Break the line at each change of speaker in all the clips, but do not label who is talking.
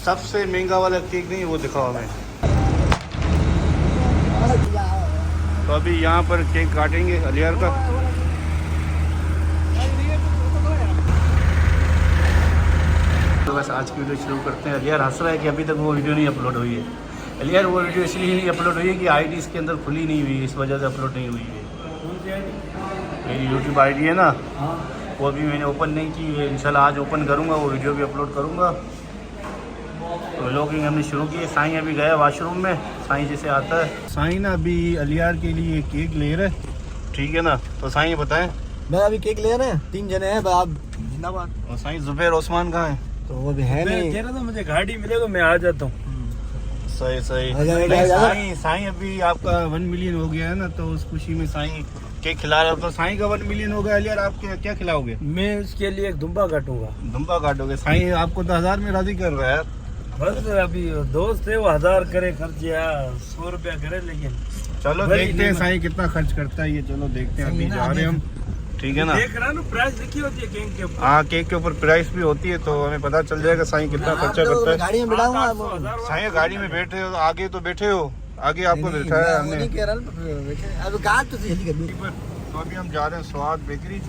सबसे महंगा वाला केक नहीं वो दिखाओ हमें। तो अभी यहाँ पर केक काटेंगे अलियार का। तो बस आज की वीडियो शुरू करते हैं। अलियार हंस रहा है कि अभी तक वो वीडियो नहीं अपलोड हुई है। अलियार वो वीडियो इसलिए नहीं अपलोड हुई है कि आईडी इसके अंदर खुली नहीं हुई, इस वजह से अपलोड नहीं हुई है। मेरी यूट्यूब आईडी है ना, वो अभी मैंने ओपन नहीं की है। इंशाल्लाह आज ओपन करूँगा, वो वीडियो भी अपलोड करूँगा। तो व्लॉगिंग हमने शुरू की है। साईं अभी गया वॉशरूम में, साईं जैसे आता है। साईं ना अभी अलियार के लिए केक ले रहे, ठीक है ना। तो साईं बताएं।
मैं अभी केक ले रहे हैं, 3 जने हैं आप जिंदाबाद।
और साईं जुबैर ओस्मान कहाँ है?
तो वो भी है नहीं,
कह रहा था मुझे गाड़ी मिले तो मैं आ जाता हूँ।
सही सही। साईं साईं अभी आपका 1 मिलियन हो गया है ना, तो उस खुशी में साईं केक खिला रहा है। तो साईं का 1 मिलियन हो गया अलियार, आप क्या खिलाओगे?
मैं उसके लिए एक दुम्बा काटूंगा।
दुम्बा काटोगे? साईं आपको तो 1000 में राजी कर रहा है।
बस अभी दोस्त है वो 1000 करे खर्च या 100 रुपया करे, लेकिन
चलो देखते हैं साईं कितना खर्च करता है ये। चलो देखते हैं, अभी जा रहे हैं हम, ठीक है ना।
देख रहा ना प्राइस लिखी होती है केक के ऊपर।
हाँ, केक के ऊपर प्राइस भी होती है, तो हमें पता चल जाएगा साईं कितना खर्चा करता है।
गाड़ी में बिठाऊंगा।
साईं गाड़ी में बैठे हो, आगे तो बैठे हो, आगे आपको बिठाया है हमने। तो अभी हम जा रहे हैं स्वाद बेकरी।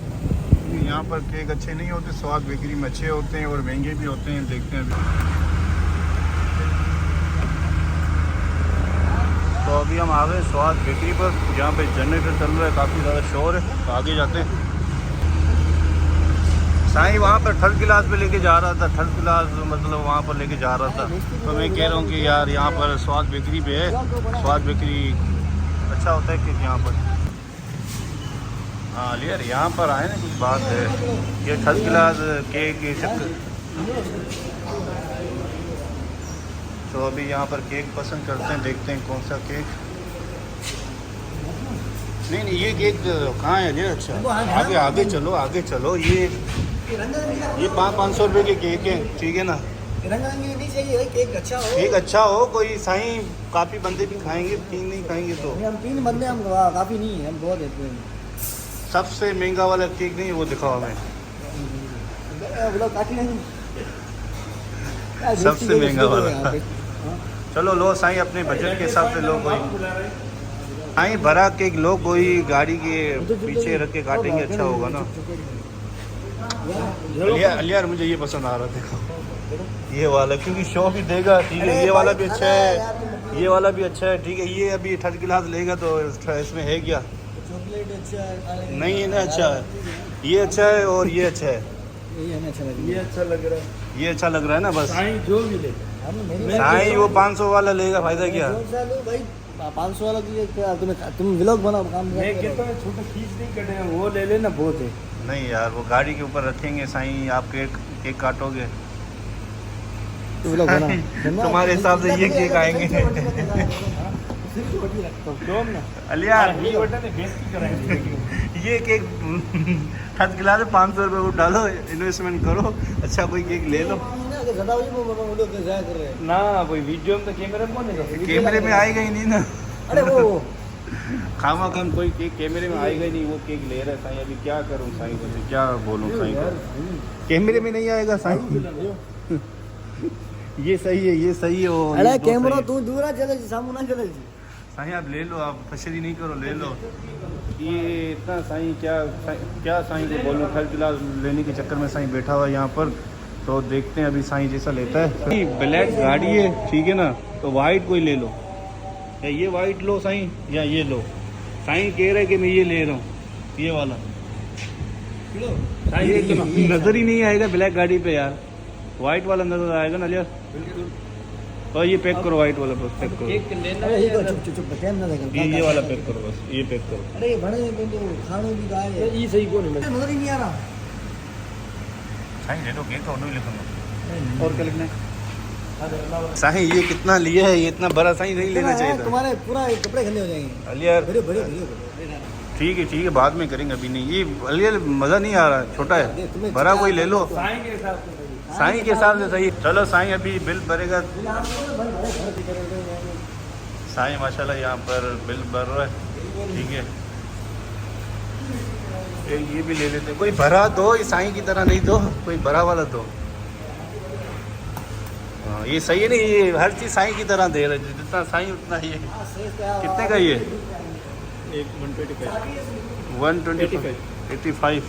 यहाँ पर केक अच्छे नहीं होते, स्वाद बेकरी में अच्छे होते हैं और महंगे भी होते हैं। देखते हैं अभी। तो अभी हम आ गए स्वाद बेकरी पर, जहाँ पे जनरेटर चल रहा है, काफ़ी ज़्यादा शोर है। तो आगे जाते हैं। साईं वहाँ पर थर्ड क्लास पे लेके जा रहा था, थर्ड क्लास मतलब वहाँ पर लेके जा रहा था। तो मैं कह रहा हूँ कि यार यहाँ पर स्वाद बेकरी पे है, स्वाद बेकरी अच्छा होता है केक यहाँ पर। हाँ यार यहाँ पर आए ना, कुछ बात है। ये थर्ड क्लास केक ये चक्कर। तो अभी यहाँ पर केक पसंद करते हैं, देखते हैं कौन सा केक। नहीं ये केक कहाँ है? ये अच्छा, आगे आगे चलो, आगे चलो। ये 500 रुपये के केक है, ठीक है ना।
नहीं चाहिए, केक अच्छा हो।
केक अच्छा हो। कोई साईं काफ़ी बंदे भी खाएंगे, 3 नहीं खाएंगे तो।
हम 3 बंदे, हम काफ़ी नहीं है, हम 2 देते हैं।
सबसे महंगा वाला केक नहीं वो दिखाओ हमें। सबसे महंगा वाला। चलो लो साईं, अपने बजट के हिसाब से लो। कोई साईं भरा केक लो, कोई गाड़ी के पीछे रख के काटेंगे, अच्छा होगा ना। अलियार मुझे ये पसंद आ रहा, देखो ये वाला, क्योंकि शो भी देगा, ठीक है। ये वाला भी अच्छा है, ये वाला भी अच्छा है, ठीक है। ये अभी थर्ड क्लास लेगा तो इसमें है क्या?
चॉकलेट अच्छा
नहीं है ना, अच्छा है। ये अच्छा है और ये अच्छा है।
ये अच्छा लग रहा है,
ये अच्छा लग रहा है ना। बस
साईं जो भी ले।
साईं वो 500 वाला लेगा, फायदा क्या?
भाई 500 वाला तुम व्लॉग बनाओ, काम
मैं कहता हूँ छोटे खींच नहीं कटे, वो ले लेना, बहुत है।
नहीं यार, वो गाड़ी के ऊपर रखेंगे साईं, आप केक काटोगे। तुम्हारे हिसाब से ये केक आएंगे। अलियार ये केक थर्ड क्लास में 500 रुपये को डालो, इन्वेस्टमेंट करो, अच्छा कोई केक ले लो ना। कोई वीडियो में तो कैमरे में आएगा ही नहीं ना।
अरे वो
खामा खाम कोई केक कैमरे में आएगा ही नहीं। वो केक ले रहा है साईं, अभी क्या करूं साईं को, क्या बोलूं साईं को। कैमरे में नहीं आएगा साईं। ये सही है, ये सही है।
अरे कैमरा तू दूर चले, सामने ना चले।
साईं आप ले लो, आप फशरी नहीं करो, ले लो। ये इतना साईं क्या साईं को बोलूं, थर्ड क्लास लेने के चक्कर में साईं बैठा हुआ है यहाँ पर। तो देखते हैं अभी साईं जैसा लेता है। ब्लैक गाड़ी है, ठीक है ना, तो वाइट कोई ले लो, या ये वाइट लो साईं, या ये लो। साईं कह रहे कि मैं ये ले रहा हूँ, ये वाला। ये नज़र ही नहीं आएगा ब्लैक गाड़ी पे यार, वाइट वाला नज़र आएगा ना यार। तो ये पैक करो, वाइट वाला बस पैक करो। ये वाला पैक करो, बस ये पैक करो।
अरे बड़े तो खाने भी गाए, ये सही को नजर ही नहीं आ रहा।
साईं ले लो केक, तो नहीं लिखूंगा। और क्या लिखना है? साईं ये कितना लिया है? ये इतना बड़ा साईं नहीं लेना चाहिए था।
तुम्हारे पूरा कपड़े खंडे हो जाएंगे
अलियार।
बड़े
ठीक है, बाद में करेंगे, अभी नहीं। ये अलियार मज़ा नहीं आ रहा, छोटा है, बड़ा कोई ले लो।
साईं के हिसाब से
साईं के हिसाब से सही। चलो साईं अभी बिल भरेगा। साईं माशाल्लाह यहाँ पर बिल भर रहा है, ठीक है। ये भी ले लेते, कोई भरा दो, साईं की तरह नहीं दो, कोई भरा वाला दो। हाँ ये सही है नहीं, ये हर चीज़ साईं की तरह दे रहे हैं, जितना साईं उतना ये। कितने का ये? 125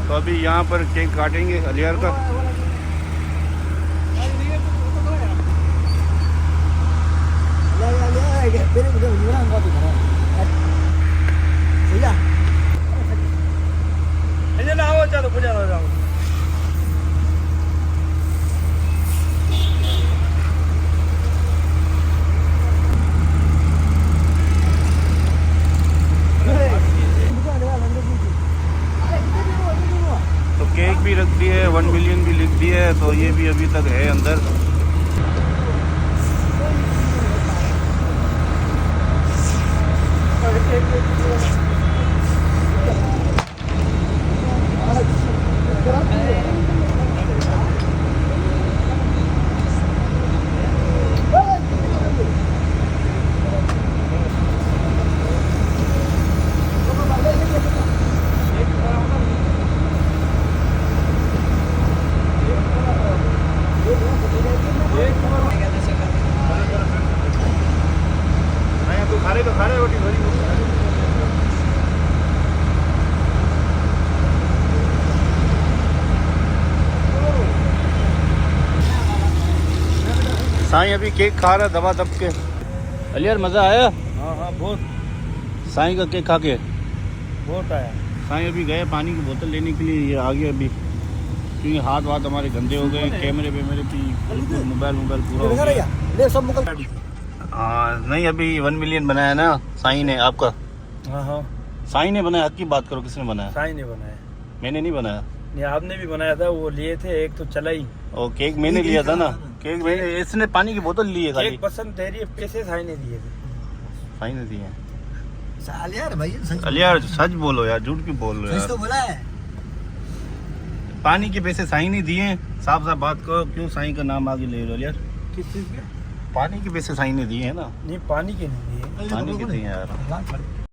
तो अभी यहाँ पर केक काटेंगे अलियार का।
चलो पूजा हो जाओ।
तो केक भी रख दिए है, 1 मिलियन भी लिख दिए है, तो ये भी अभी तक है अंदर। खाने रोटी भरी साईं अभी केक खा रहा दबा दब के। अलियार मज़ा आया?
हाँ हाँ बहुत
साईं का केक खा के
बहुत आया।
साईं अभी गए पानी की बोतल लेने के लिए, ये आ गया अभी, क्योंकि हाथ वाथ हमारे गंदे हो गए, कैमरे पे मेरे की मोबाइल पूरा हो गया। हाँ नहीं, अभी 1 मिलियन बनाया ना साईं ने आपका।
हाँ हाँ
साईं ने बनाया, हक की बात करो, किसने बनाया?
साईं ने बनाया।
मैंने नहीं बनाया।
नहीं आपने भी बनाया था, वो लिए थे एक तो चला ही।
और केक मैंने लिया था ना, केक मैंने, इसने पानी की बोतल ली है खाली।
एक पसंद तेरी पैसे साईं ने दिए थे।
साईं ने दिए हैं।
अलियार भाई
अलियार सच बोलो यार, झूठ क्यों बोल रहे हो
तो
यार?
बोला है।
पानी के पैसे साईं ने दिए हैं, साफ साफ बात करो, क्यों साईं का नाम आगे ले रहे हो अलियार?
किस चीज के?
पानी के पैसे साईं ने दिए हैं ना।
नहीं पानी के नहीं दिए।
पानी के दिए हैं यार।